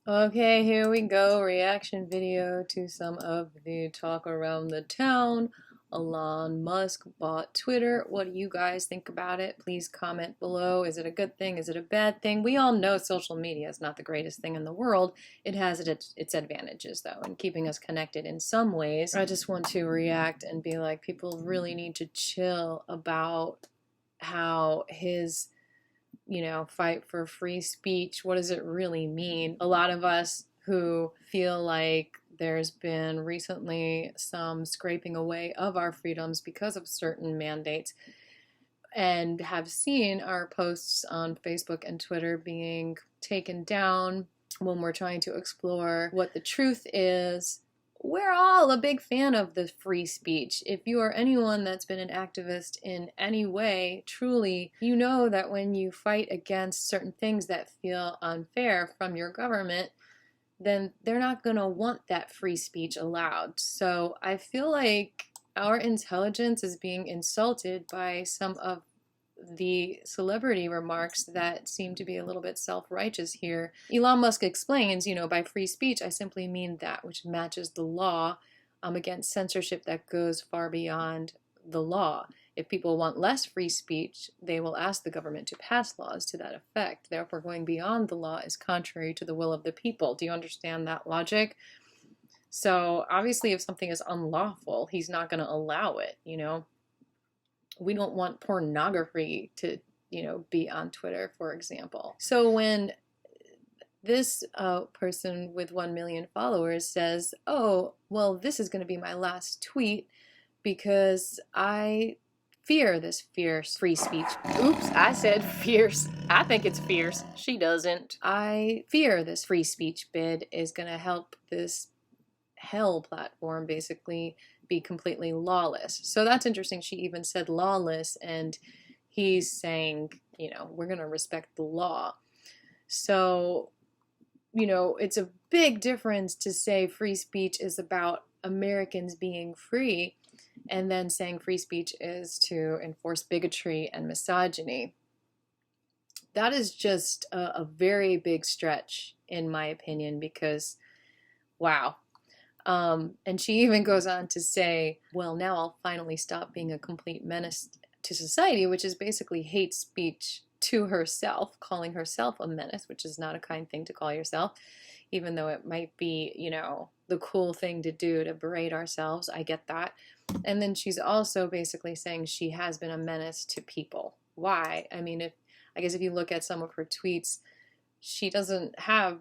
Okay, here we go. Reaction video to some of the talk around the town. Elon Musk bought Twitter. What do you guys think about it? Please comment below. Is it a good thing? Is it a bad thing? We all know social media is not the greatest thing in the world. It has its advantages, though, in keeping us connected in some ways. I just want to react and be like, people really need to chill about how his fight for free speech, what does it really mean? A lot of us who feel like there's been recently some scraping away of our freedoms because of certain mandates and have seen our posts on Facebook and Twitter being taken down when we're trying to explore what the truth is. We're all a big fan of the free speech. If you are anyone that's been an activist in any way, truly, you know that when you fight against certain things that feel unfair from your government, then they're not going to want that free speech allowed. So I feel like our intelligence is being insulted by some of the celebrity remarks that seem to be a little bit self-righteous here. Elon Musk explains, by free speech, I simply mean that which matches the law. Against censorship that goes far beyond the law. If people want less free speech, they will ask the government to pass laws to that effect. Therefore, going beyond the law is contrary to the will of the people. Do you understand that logic? So obviously, if something is unlawful, he's not going to allow it, We don't want pornography to, be on Twitter, for example. So when this person with 1 million followers says, oh, well, this is going to be my last tweet because I fear this fierce free speech. Oops, I said fierce. I think it's fierce. She doesn't. I fear this free speech bid is going to help this hell platform basically be completely lawless. So that's interesting. She even said lawless, and he's saying, we're going to respect the law. So, it's a big difference to say free speech is about Americans being free and then saying free speech is to enforce bigotry and misogyny. That is just a very big stretch, in my opinion, because, wow. And she even goes on to say, well, now I'll finally stop being a complete menace to society, which is basically hate speech to herself, calling herself a menace, which is not a kind thing to call yourself, even though it might be, the cool thing to do to berate ourselves. I get that. And then she's also basically saying she has been a menace to people. Why? I mean, I guess if you look at some of her tweets, she doesn't have,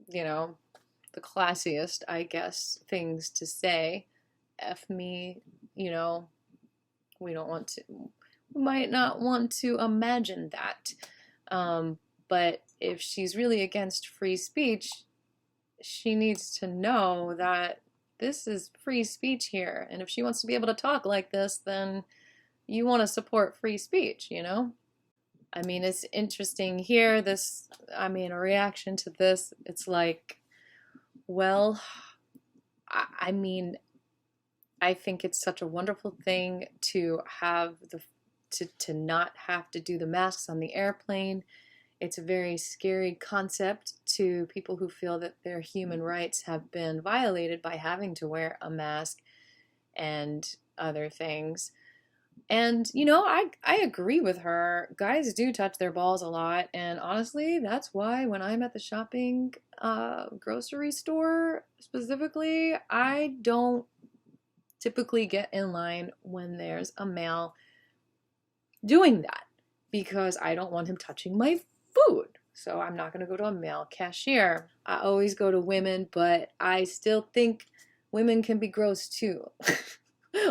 the classiest, I guess, things to say. F me, we don't want to, we might not want to imagine that. But if she's really against free speech, she needs to know that this is free speech here. And if she wants to be able to talk like this, then you want to support free speech, I mean, it's interesting here, a reaction to this, it's like, well, I mean, I think it's such a wonderful thing to have to not have to do the masks on the airplane. It's a very scary concept to people who feel that their human rights have been violated by having to wear a mask and other things. And, I agree with her. Guys do touch their balls a lot. And honestly, that's why when I'm at the shopping grocery store specifically, I don't typically get in line when there's a male doing that because I don't want him touching my food. So I'm not going to go to a male cashier. I always go to women, but I still think women can be gross too.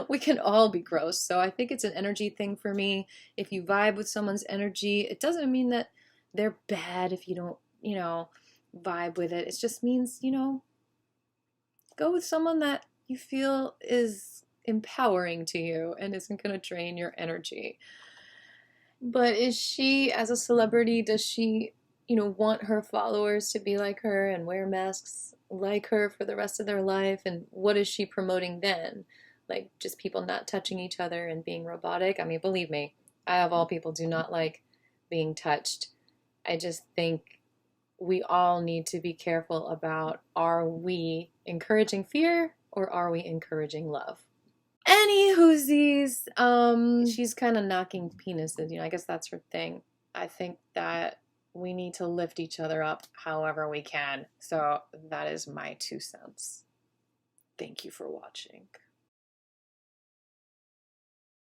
We can all be gross. So I think it's an energy thing for me. If you vibe with someone's energy, it doesn't mean that they're bad if you don't, vibe with it. It just means, go with someone that you feel is empowering to you and isn't going to drain your energy. But is she, as a celebrity, does she, want her followers to be like her and wear masks like her for the rest of their life? And what is she promoting then? Like just people not touching each other and being robotic? I mean, believe me, I of all people do not like being touched. I just think we all need to be careful about, are we encouraging fear or are we encouraging love? Any whoosies, she's kind of knocking penises, I guess that's her thing. I think that we need to lift each other up however we can. So that is my 2 cents. Thank you for watching.